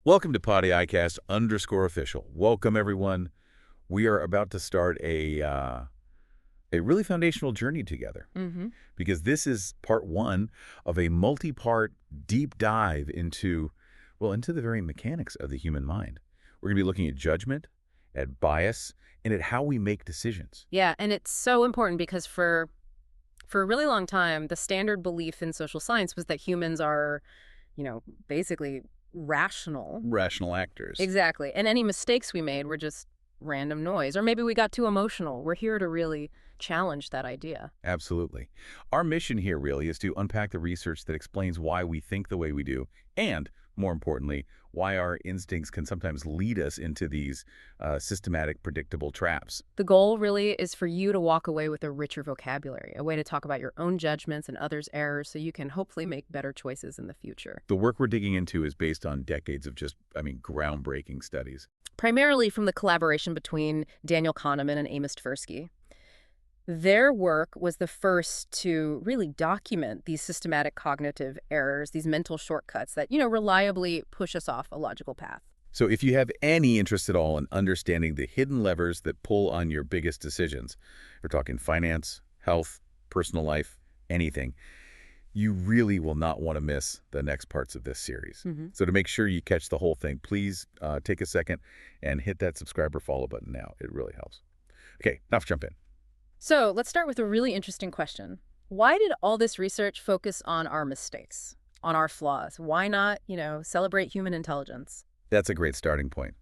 Welcome to PodICast_official. Welcome, everyone. We are about to start a really foundational journey together because this is part one of a multi-part deep dive into the very mechanics of the human mind. We're going to be looking at judgment, at bias, and at how we make decisions. Yeah, and it's so important because for a really long time, the standard belief in social science was that humans are, basically rational. Rational actors. Exactly. And any mistakes we made were just random noise. Or maybe we got too emotional. We're here to really challenge that idea. Absolutely. Our mission here really is to unpack the research that explains why we think the way we do, and, more importantly, why our instincts can sometimes lead us into these systematic, predictable traps. The goal really is for you to walk away with a richer vocabulary, a way to talk about your own judgments and others' errors so you can hopefully make better choices in the future. The work we're digging into is based on decades of groundbreaking studies. Primarily from the collaboration between Daniel Kahneman and Amos Tversky. Their work was the first to really document these systematic cognitive errors, these mental shortcuts that, reliably push us off a logical path. So if you have any interest at all in understanding the hidden levers that pull on your biggest decisions, we're talking finance, health, personal life, anything, you really will not want to miss the next parts of this series. So to make sure you catch the whole thing, please take a second and hit that subscribe or follow button now. It really helps. Okay, now let's jump in. So let's start with a really interesting question. Why did all this research focus on our mistakes, on our flaws? Why not, celebrate human intelligence? That's a great starting point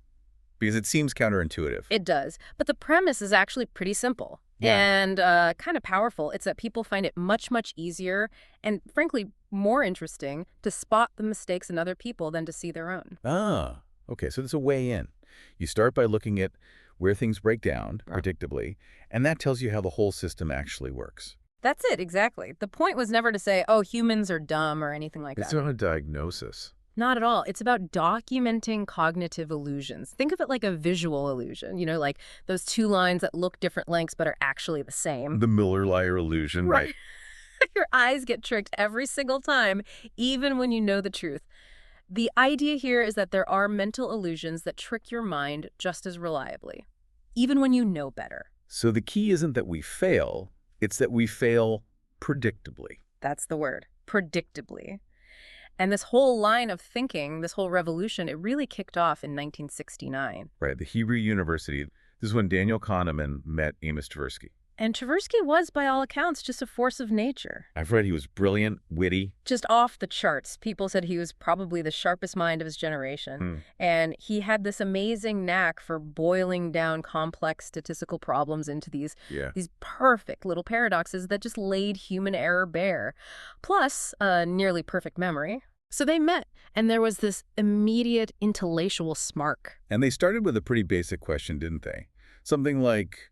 because it seems counterintuitive. It does. But the premise is actually pretty simple and kind of powerful. It's that people find it much, much easier and, frankly, more interesting to spot the mistakes in other people than to see their own. Ah, okay. So there's a way in. You start by looking at where things break down, predictably, and that tells you how the whole system actually works. That's it, exactly. The point was never to say, oh, humans are dumb or anything like that. It's not a diagnosis. Not at all. It's about documenting cognitive illusions. Think of it like a visual illusion, like those two lines that look different lengths but are actually the same. The Miller-Lyer illusion, right? Your eyes get tricked every single time, even when you know the truth. The idea here is that there are mental illusions that trick your mind just as reliably, even when you know better. So the key isn't that we fail, it's that we fail predictably. That's the word, predictably. And this whole line of thinking, this whole revolution, it really kicked off in 1969. Right, the Hebrew University. This is when Daniel Kahneman met Amos Tversky. And Tversky was, by all accounts, just a force of nature. I've read he was brilliant, witty. Just off the charts. People said he was probably the sharpest mind of his generation. And he had this amazing knack for boiling down complex statistical problems into these perfect little paradoxes that just laid human error bare. Plus, a nearly perfect memory. So they met, and there was this immediate intellectual spark. And they started with a pretty basic question, didn't they? Something like,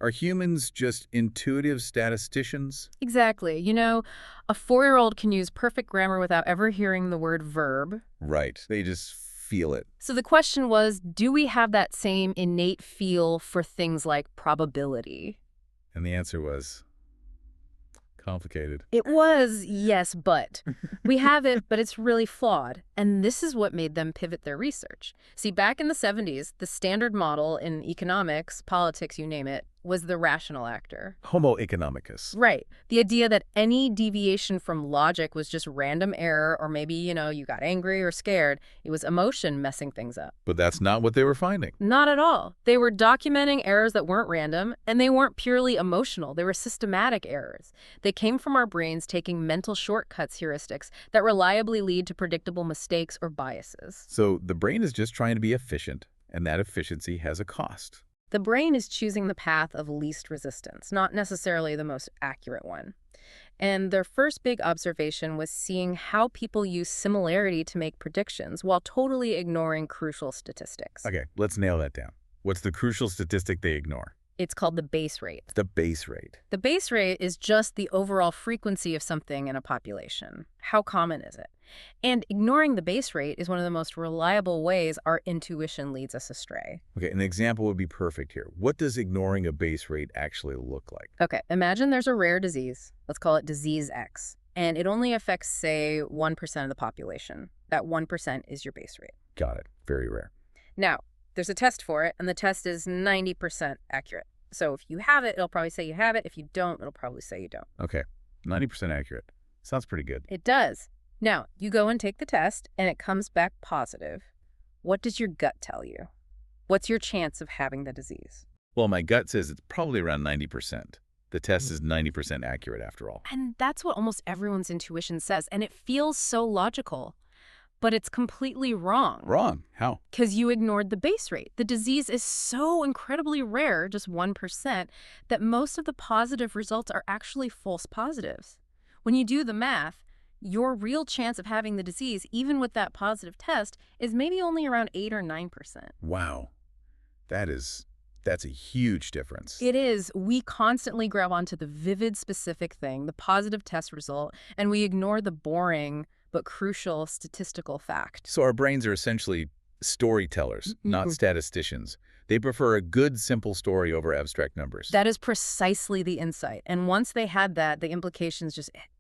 are humans just intuitive statisticians? Exactly. A 4-year-old can use perfect grammar without ever hearing the word verb. Right. They just feel it. So the question was, do we have that same innate feel for things like probability? And the answer was complicated. It was, yes, but. We have it, but it's really flawed. And this is what made them pivot their research. See, back in the 70s, the standard model in economics, politics, you name it, was the rational actor. Homo economicus. Right. The idea that any deviation from logic was just random error, or maybe, you got angry or scared. It was emotion messing things up. But that's not what they were finding. Not at all. They were documenting errors that weren't random, and they weren't purely emotional. They were systematic errors. They came from our brains taking mental shortcuts heuristics that reliably lead to predictable mistakes or biases. So the brain is just trying to be efficient, and that efficiency has a cost. The brain is choosing the path of least resistance, not necessarily the most accurate one. And their first big observation was seeing how people use similarity to make predictions while totally ignoring crucial statistics. Okay, let's nail that down. What's the crucial statistic they ignore? It's called the base rate. The base rate. The base rate is just the overall frequency of something in a population. How common is it? And ignoring the base rate is one of the most reliable ways our intuition leads us astray. Okay, an example would be perfect here. What does ignoring a base rate actually look like? Okay, imagine there's a rare disease. Let's call it disease X. And it only affects, say, 1% of the population. That 1% is your base rate. Got it. Very rare. Now, there's a test for it, and the test is 90% accurate. So if you have it, it'll probably say you have it. If you don't, it'll probably say you don't. Okay. 90% accurate. Sounds pretty good. It does. Now, you go and take the test, and it comes back positive. What does your gut tell you? What's your chance of having the disease? Well, my gut says it's probably around 90%. The test is 90% accurate after all. And that's what almost everyone's intuition says, and it feels so logical. But it's completely wrong. Wrong? How? Because you ignored the base rate. The disease is so incredibly rare, just 1%, that most of the positive results are actually false positives. When you do the math, your real chance of having the disease, even with that positive test, is maybe only around 8 or 9%. Wow. That's a huge difference. It is. We constantly grab onto the vivid, specific thing, the positive test result, and we ignore the boring but crucial statistical fact. So our brains are essentially storytellers, not statisticians. They prefer a good, simple story over abstract numbers. That is precisely the insight. And once they had that, the implications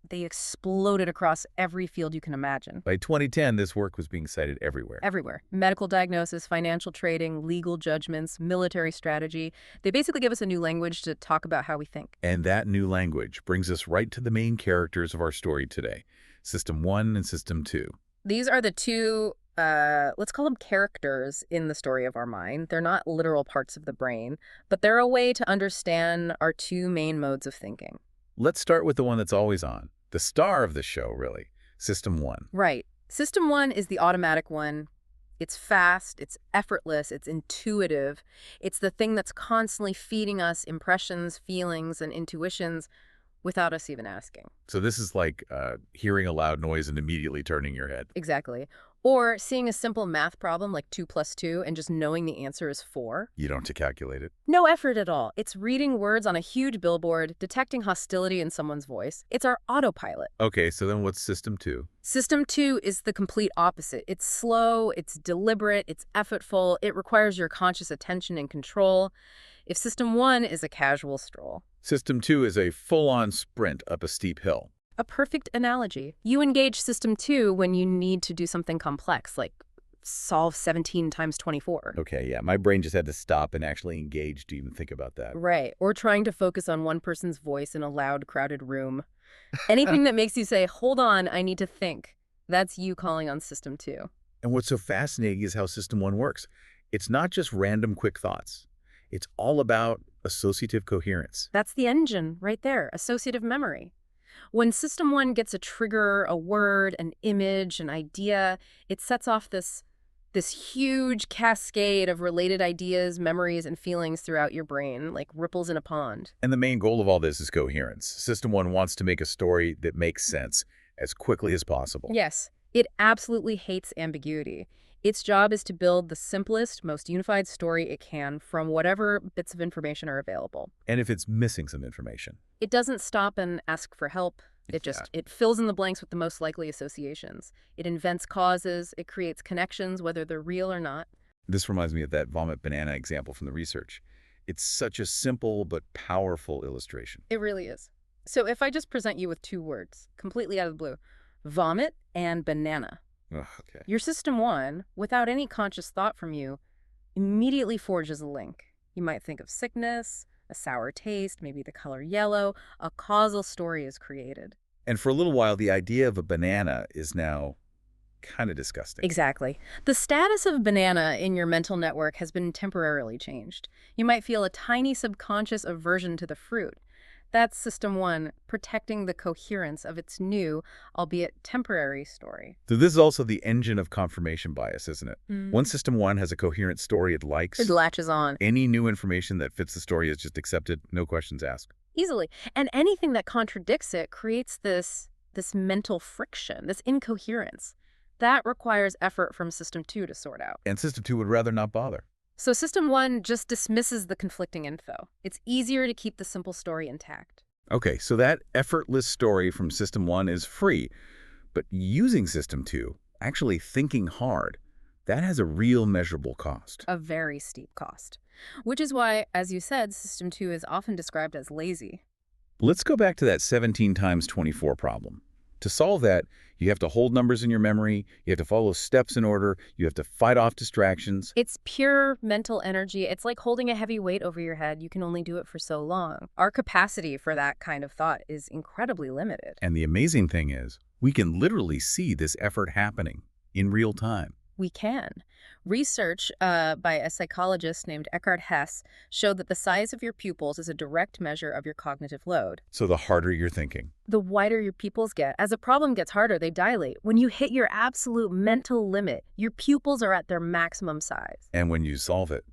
they exploded across every field you can imagine. By 2010, this work was being cited everywhere. Everywhere. Medical diagnosis, financial trading, legal judgments, military strategy. They basically give us a new language to talk about how we think. And that new language brings us right to the main characters of our story today, System 1 and System 2. These are the two let's call them characters in the story of our mind. They're not literal parts of the brain, but they're a way to understand our two main modes of thinking. Let's start with the one that's always on, the star of the show, really, System 1. Right. System 1 is the automatic one. It's fast, it's effortless, it's intuitive. It's the thing that's constantly feeding us impressions, feelings, and intuitions without us even asking. So this is like hearing a loud noise and immediately turning your head. Exactly. Or seeing a simple math problem like 2 + 2 and just knowing the answer is 4. You don't have to calculate it. No effort at all. It's reading words on a huge billboard, detecting hostility in someone's voice. It's our autopilot. Okay, so then what's System 2? System 2 is the complete opposite. It's slow, it's deliberate, it's effortful, it requires your conscious attention and control. If System 1 is a casual stroll. System 2 is a full-on sprint up a steep hill. A perfect analogy. You engage System 2 when you need to do something complex, like solve 17 times 24. Okay, yeah, my brain just had to stop and actually engage to even think about that. Right, or trying to focus on one person's voice in a loud, crowded room. Anything that makes you say, hold on, I need to think. That's you calling on System 2. And what's so fascinating is how System 1 works. It's not just random quick thoughts. It's all about associative coherence. That's the engine right there, associative memory. When System 1 gets a trigger, a word, an image, an idea, it sets off this huge cascade of related ideas, memories, and feelings throughout your brain, like ripples in a pond. And the main goal of all this is coherence. System 1 wants to make a story that makes sense as quickly as possible. Yes, it absolutely hates ambiguity. Its job is to build the simplest, most unified story it can from whatever bits of information are available. And if it's missing some information. It doesn't stop and ask for help. It fills in the blanks with the most likely associations. It invents causes. It creates connections, whether they're real or not. This reminds me of that vomit banana example from the research. It's such a simple but powerful illustration. It really is. So if I just present you with 2 words, completely out of the blue, vomit and banana. Ugh, okay. Your System 1, without any conscious thought from you, immediately forges a link. You might think of sickness, a sour taste, maybe the color yellow. A causal story is created. And for a little while, the idea of a banana is now kind of disgusting. Exactly. The status of banana in your mental network has been temporarily changed. You might feel a tiny subconscious aversion to the fruit. That's System 1, protecting the coherence of its new, albeit temporary, story. So this is also the engine of confirmation bias, isn't it? Once System 1 has a coherent story it likes, it latches on. Any new information that fits the story is just accepted, no questions asked. Easily. And anything that contradicts it creates this mental friction, this incoherence. That requires effort from System 2 to sort out. And System 2 would rather not bother. So System 1 just dismisses the conflicting info. It's easier to keep the simple story intact. Okay, so that effortless story from System 1 is free. But using System 2, actually thinking hard, that has a real measurable cost. A very steep cost. Which is why, as you said, System 2 is often described as lazy. Let's go back to that 17 times 24 problem. To solve that, you have to hold numbers in your memory, you have to follow steps in order, you have to fight off distractions. It's pure mental energy. It's like holding a heavy weight over your head. You can only do it for so long. Our capacity for that kind of thought is incredibly limited. And the amazing thing is, we can literally see this effort happening in real time. We can. Research by a psychologist named Eckhart Hess showed that the size of your pupils is a direct measure of your cognitive load. So the harder you're thinking. The wider your pupils get. As a problem gets harder, they dilate. When you hit your absolute mental limit, your pupils are at their maximum size. And when you solve it,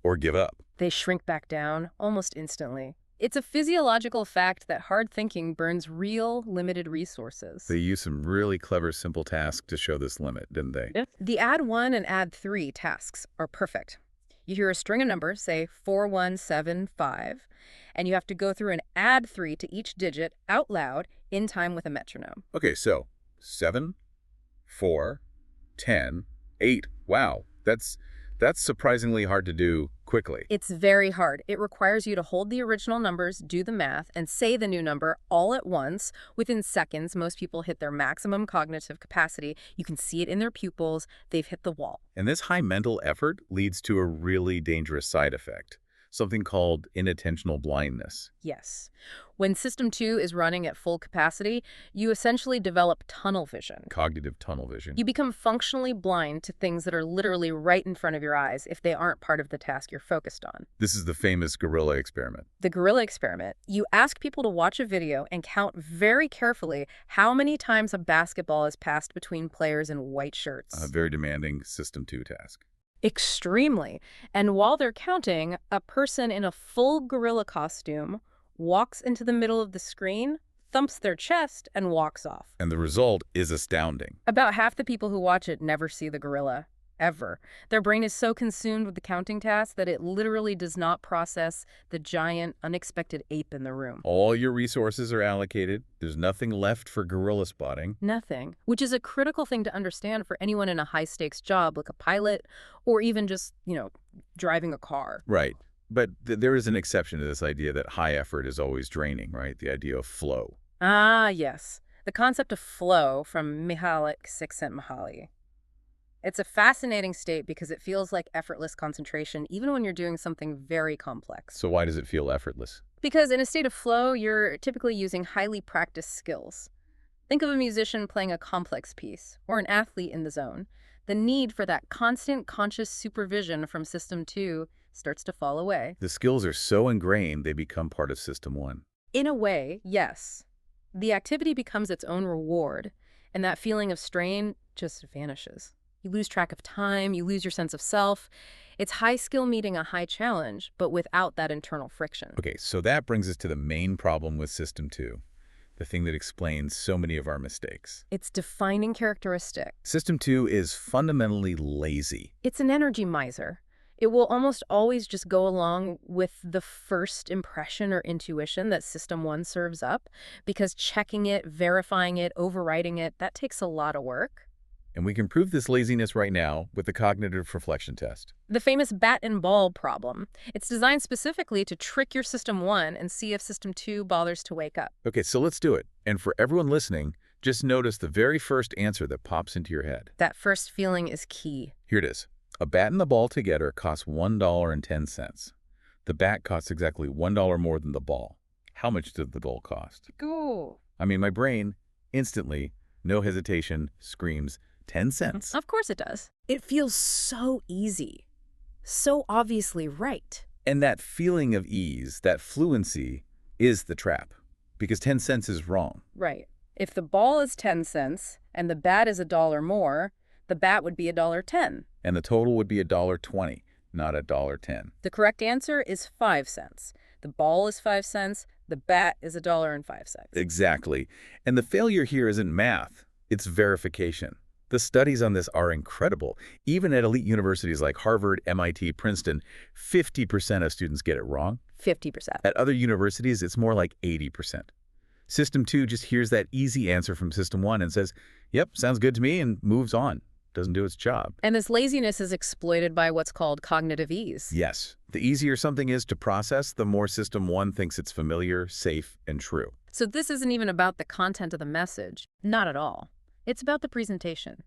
or give up, they shrink back down almost instantly. It's a physiological fact that hard thinking burns real, limited resources. They used some really clever, simple tasks to show this limit, didn't they? Yeah. The add 1 and add 3 tasks are perfect. You hear a string of numbers, say 4175, and you have to go through and add 3 to each digit out loud in time with a metronome. Okay, so 7, 4, 10, 8. Wow, that's surprisingly hard to do quickly. It's very hard. It requires you to hold the original numbers, do the math, and say the new number all at once. Within seconds, most people hit their maximum cognitive capacity. You can see it in their pupils. They've hit the wall. And this high mental effort leads to a really dangerous side effect, something called inattentional blindness. Yes. When System 2 is running at full capacity, you essentially develop tunnel vision. Cognitive tunnel vision. You become functionally blind to things that are literally right in front of your eyes if they aren't part of the task you're focused on. This is the famous gorilla experiment. The gorilla experiment. You ask people to watch a video and count very carefully how many times a basketball is passed between players in white shirts. A very demanding System 2 task. Extremely. And while they're counting, a person in a full gorilla costume walks into the middle of the screen, thumps their chest, and walks off. And the result is astounding. About half the people who watch it never see the gorilla, ever. Their brain is so consumed with the counting task that it literally does not process the giant, unexpected ape in the room. All your resources are allocated. There's nothing left for gorilla spotting. Nothing, which is a critical thing to understand for anyone in a high-stakes job like a pilot or even just, driving a car. Right. But there is an exception to this idea that high effort is always draining, right? The idea of flow. Ah, yes. The concept of flow from Mihaly Csikszentmihalyi. It's a fascinating state because it feels like effortless concentration, even when you're doing something very complex. So why does it feel effortless? Because in a state of flow, you're typically using highly practiced skills. Think of a musician playing a complex piece, or an athlete in the zone. The need for that constant conscious supervision from System 2 starts to fall away. The skills are so ingrained, they become part of System 1. In a way, yes. The activity becomes its own reward, and that feeling of strain just vanishes. You lose track of time, you lose your sense of self. It's high skill meeting a high challenge, but without that internal friction. Okay, so that brings us to the main problem with System 2, the thing that explains so many of our mistakes. Its defining characteristic. System 2 is fundamentally lazy. It's an energy miser. It will almost always just go along with the first impression or intuition that System 1 serves up, because checking it, verifying it, overriding it, that takes a lot of work. And we can prove this laziness right now with the cognitive reflection test. The famous bat and ball problem. It's designed specifically to trick your System 1 and see if System 2 bothers to wake up. Okay, so let's do it. And for everyone listening, just notice the very first answer that pops into your head. That first feeling is key. Here it is. A bat and the ball together cost $1.10. The bat costs exactly $1 more than the ball. How much did the ball cost? Go. My brain instantly, no hesitation, screams 10 cents. Of course it does. It feels so easy, so obviously right. And that feeling of ease, that fluency, is the trap. Because 10 cents is wrong. Right. If the ball is 10 cents and the bat is $1 more, the bat would be $1.10. And the total would be $1.20, not $1.10. The correct answer is 5 cents. The ball is 5 cents. The bat is $1.05. Exactly. And the failure here isn't math. It's verification. The studies on this are incredible. Even at elite universities like Harvard, MIT, Princeton, 50% of students get it wrong. 50%. At other universities, it's more like 80%. System 2 just hears that easy answer from System 1 and says, yep, sounds good to me, and moves on. doesn't do its job. And this laziness is exploited by what's called cognitive ease. Yes. The easier something is to process, the more System 1 thinks it's familiar, safe, and true. So this isn't even about the content of the message. Not at all. It's about the presentation.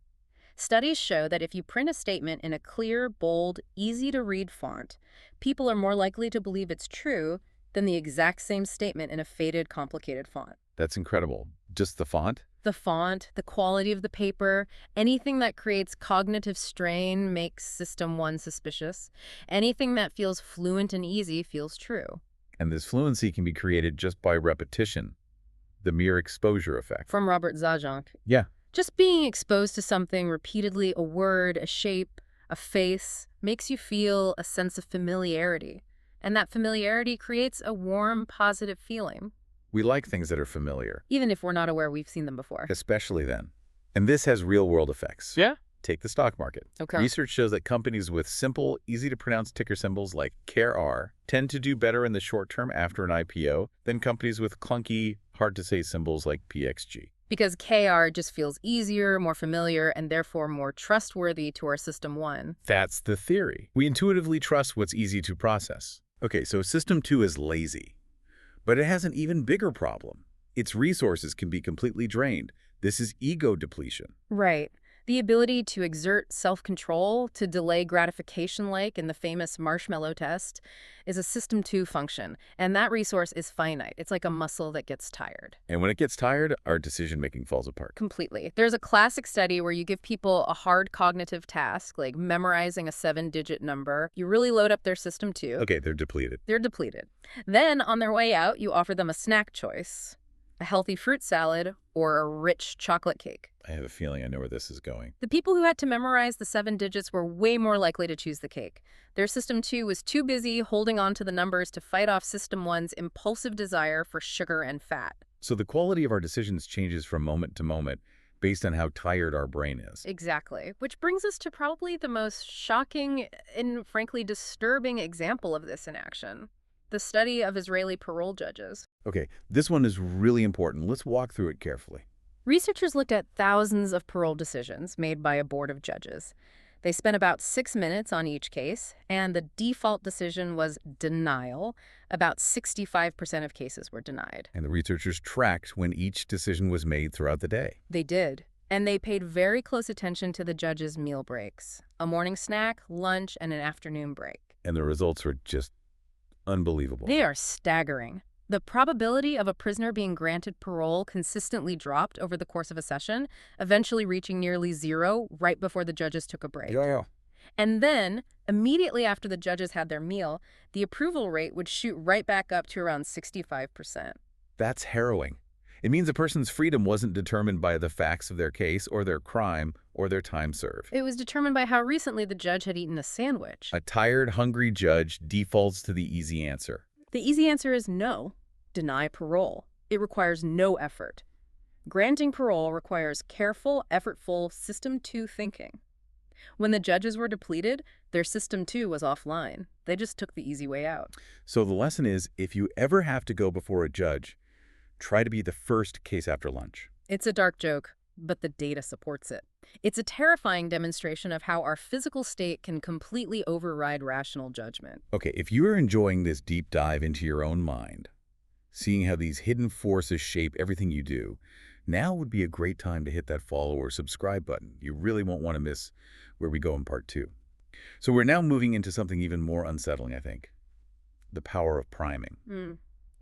Studies show that if you print a statement in a clear, bold, easy-to-read font, people are more likely to believe it's true than the exact same statement in a faded, complicated font. That's incredible. Just the font? The font, the quality of the paper, anything that creates cognitive strain makes System 1 suspicious. Anything that feels fluent and easy feels true. And this fluency can be created just by repetition, the mere exposure effect. From Robert Zajonc. Yeah. Just being exposed to something repeatedly, a word, a shape, a face, makes you feel a sense of familiarity. And that familiarity creates a warm, positive feeling. We like things that are familiar. Even if we're not aware we've seen them before. Especially then. And this has real-world effects. Yeah? Take the stock market. Okay. Research shows that companies with simple, easy-to-pronounce ticker symbols like CARE tend to do better in the short term after an IPO than companies with clunky, hard-to-say symbols like PXG. Because KR just feels easier, more familiar, and therefore more trustworthy to our System 1. That's the theory. We intuitively trust what's easy to process. Okay, so System 2 is lazy. But it has an even bigger problem. Its resources can be completely drained. This is ego depletion. Right. The ability to exert self-control, to delay gratification like in the famous marshmallow test, is a System 2 function. And that resource is finite. It's like a muscle that gets tired. And when it gets tired, our decision-making falls apart. Completely. There's a classic study where you give people a hard cognitive task, like memorizing a 7-digit number. You really load up their System 2. Okay, they're depleted. They're depleted. Then, on their way out, you offer them a snack choice, a healthy fruit salad, or a rich chocolate cake. I have a feeling I know where this is going. The people who had to memorize the 7 digits were way more likely to choose the cake. Their System 2 was too busy holding on to the numbers to fight off System 1's impulsive desire for sugar and fat. So the quality of our decisions changes from moment to moment based on how tired our brain is. Exactly. Which brings us to probably the most shocking and frankly disturbing example of this in action. The study of Israeli parole judges. Okay, this one is really important. Let's walk through it carefully. Researchers looked at thousands of parole decisions made by a board of judges. They spent about 6 minutes on each case, and the default decision was denial. About 65% of cases were denied. And the researchers tracked when each decision was made throughout the day. They did. And they paid very close attention to the judges' meal breaks. A morning snack, lunch, and an afternoon break. And the results were just unbelievable. They are staggering. The probability of a prisoner being granted parole consistently dropped over the course of a session, eventually reaching nearly zero right before the judges took a break. Yeah. And then, immediately after the judges had their meal, the approval rate would shoot right back up to around 65%. That's harrowing. It means a person's freedom wasn't determined by the facts of their case or their crime or their time served. It was determined by how recently the judge had eaten a sandwich. A tired, hungry judge defaults to the easy answer. The easy answer is no. Deny parole. It requires no effort. Granting parole requires careful, effortful System 2 thinking. When the judges were depleted, their System 2 was offline. They just took the easy way out. So the lesson is, if you ever have to go before a judge, try to be the first case after lunch. It's a dark joke, but the data supports it. It's a terrifying demonstration of how our physical state can completely override rational judgment. Okay, if you are enjoying this deep dive into your own mind, seeing how these hidden forces shape everything you do, now would be a great time to hit that follow or subscribe button. You really won't want to miss where we go in part 2. So we're now moving into something even more unsettling, I think. The power of priming.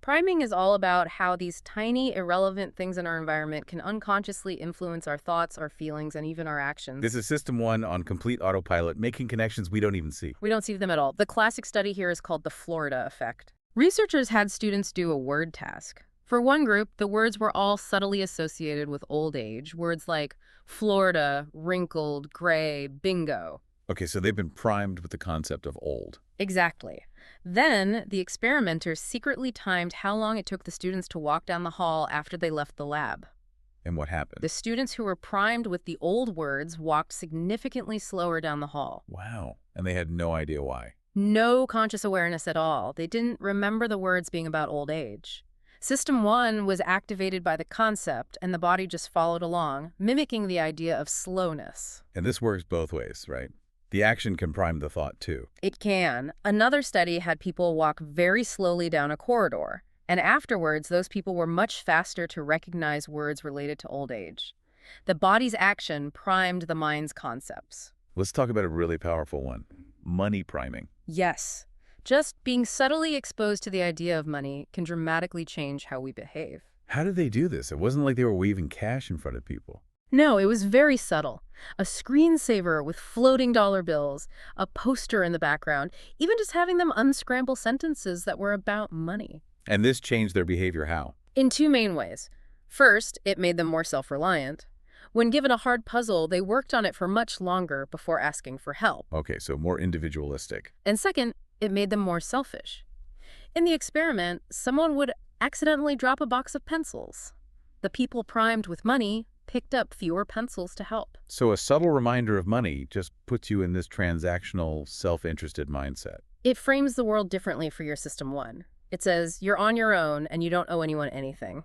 Priming is all about how these tiny, irrelevant things in our environment can unconsciously influence our thoughts, our feelings, and even our actions. This is System 1 on complete autopilot, making connections we don't even see. We don't see them at all. The classic study here is called the Florida effect. Researchers had students do a word task. For one group, the words were all subtly associated with old age. Words like Florida, wrinkled, gray, bingo. Okay, so they've been primed with the concept of old. Exactly. Then, the experimenters secretly timed how long it took the students to walk down the hall after they left the lab. And what happened? The students who were primed with the old words walked significantly slower down the hall. Wow. And they had no idea why. No conscious awareness at all. They didn't remember the words being about old age. System 1 was activated by the concept, and the body just followed along, mimicking the idea of slowness. And this works both ways, right? The action can prime the thought, too. It can. Another study had people walk very slowly down a corridor, and afterwards, those people were much faster to recognize words related to old age. The body's action primed the mind's concepts. Let's talk about a really powerful one. Money priming. Yes. Just being subtly exposed to the idea of money can dramatically change how we behave. How did they do this? It wasn't like they were waving cash in front of people. No, it was very subtle. A screensaver with floating dollar bills, a poster in the background, even just having them unscramble sentences that were about money. And this changed their behavior how? In two main ways. First, it made them more self-reliant. When given a hard puzzle, they worked on it for much longer before asking for help. Okay, so more individualistic. And second, it made them more selfish. In the experiment, someone would accidentally drop a box of pencils. The people primed with money picked up fewer pencils to help. So a subtle reminder of money just puts you in this transactional, self-interested mindset. It frames the world differently for your System 1. It says, you're on your own and you don't owe anyone anything.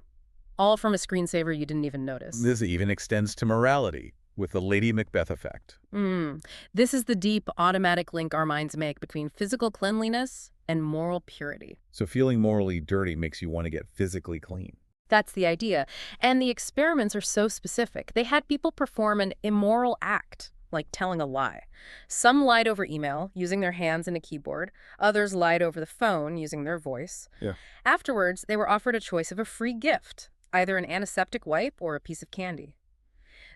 All from a screensaver you didn't even notice. This even extends to morality, with the Lady Macbeth effect. This is the deep, automatic link our minds make between physical cleanliness and moral purity. So feeling morally dirty makes you want to get physically clean. That's the idea. And the experiments are so specific. They had people perform an immoral act, like telling a lie. Some lied over email, using their hands and a keyboard. Others lied over the phone, using their voice. Yeah. Afterwards, they were offered a choice of a free gift, either an antiseptic wipe or a piece of candy.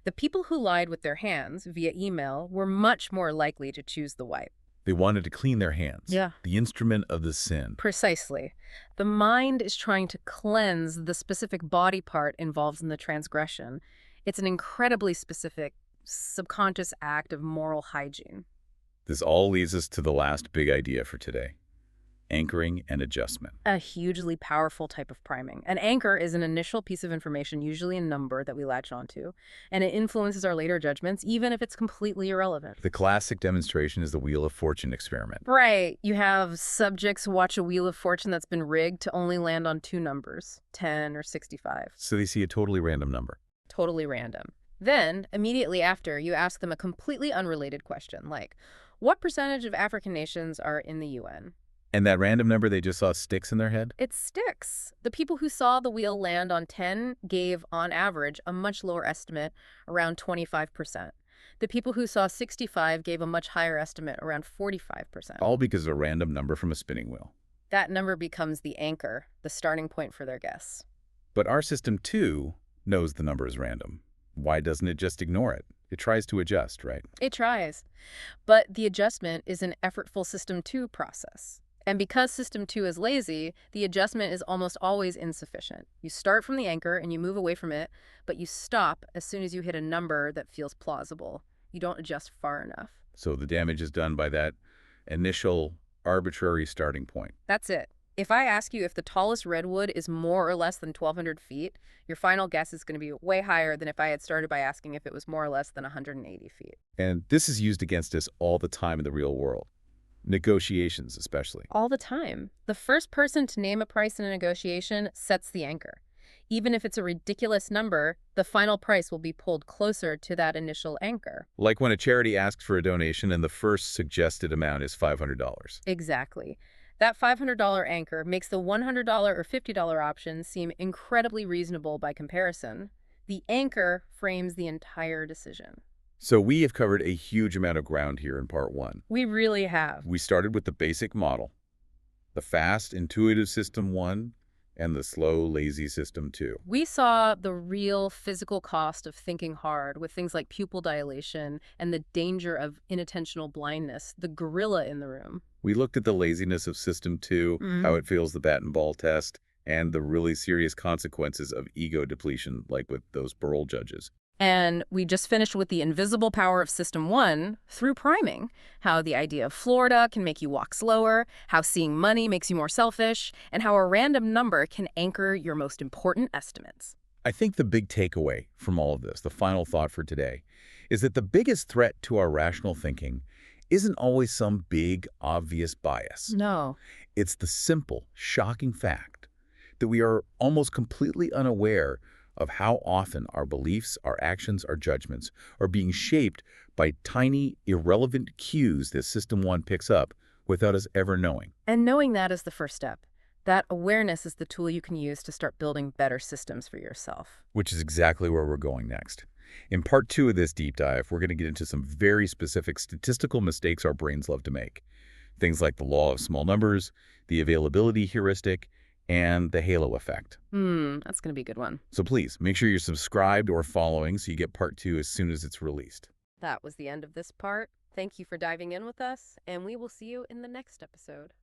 The people who lied with their hands via email were much more likely to choose the wipe. They wanted to clean their hands. Yeah. The instrument of the sin. Precisely. The mind is trying to cleanse the specific body part involved in the transgression. It's an incredibly specific, subconscious act of moral hygiene. This all leads us to the last big idea for today. Anchoring and adjustment. A hugely powerful type of priming. An anchor is an initial piece of information, usually a number that we latch onto, and it influences our later judgments, even if it's completely irrelevant. The classic demonstration is the Wheel of Fortune experiment. Right. You have subjects watch a Wheel of Fortune that's been rigged to only land on two numbers, 10 or 65. So they see a totally random number. Totally random. Then, immediately after, you ask them a completely unrelated question, like, what percentage of African nations are in the UN? And that random number they just saw sticks in their head? It sticks. The people who saw the wheel land on 10 gave, on average, a much lower estimate, around 25%. The people who saw 65 gave a much higher estimate, around 45%. All because of a random number from a spinning wheel. That number becomes the anchor, the starting point for their guess. But our system, too, knows the number is random. Why doesn't it just ignore it? It tries to adjust, right? It tries. But the adjustment is an effortful System 2 process. And because System 2 is lazy, the adjustment is almost always insufficient. You start from the anchor and you move away from it, but you stop as soon as you hit a number that feels plausible. You don't adjust far enough. So the damage is done by that initial arbitrary starting point. That's it. If I ask you if the tallest redwood is more or less than 1,200 feet, your final guess is going to be way higher than if I had started by asking if it was more or less than 180 feet. And this is used against us all the time in the real world. Negotiations, especially. All the time. The first person to name a price in a negotiation sets the anchor. Even if it's a ridiculous number, the final price will be pulled closer to that initial anchor. Like when a charity asks for a donation and the first suggested amount is $500. Exactly. That $500 anchor makes the $100 or $50 option seem incredibly reasonable by comparison. The anchor frames the entire decision. So we have covered a huge amount of ground here in part one. We really have. We started with the basic model, the fast, intuitive System 1, and the slow, lazy System 2. We saw the real physical cost of thinking hard with things like pupil dilation and the danger of inattentional blindness, the gorilla in the room. We looked at the laziness of System 2, how it fails the bat and ball test, and the really serious consequences of ego depletion, like with those parole judges. And we just finished with the invisible power of System 1 through priming, how the idea of Florida can make you walk slower, how seeing money makes you more selfish, and how a random number can anchor your most important estimates. I think the big takeaway from all of this, the final thought for today, is that the biggest threat to our rational thinking isn't always some big, obvious bias. No. It's the simple, shocking fact that we are almost completely unaware of how often our beliefs, our actions, our judgments are being shaped by tiny, irrelevant cues that System 1 picks up without us ever knowing. And knowing that is the first step. That awareness is the tool you can use to start building better systems for yourself. Which is exactly where we're going next. In part 2 of this deep dive, we're going to get into some very specific statistical mistakes our brains love to make. Things like the law of small numbers, the availability heuristic, and the halo effect. That's going to be a good one. So please, make sure you're subscribed or following so you get part 2 as soon as it's released. That was the end of this part. Thank you for diving in with us, and we will see you in the next episode.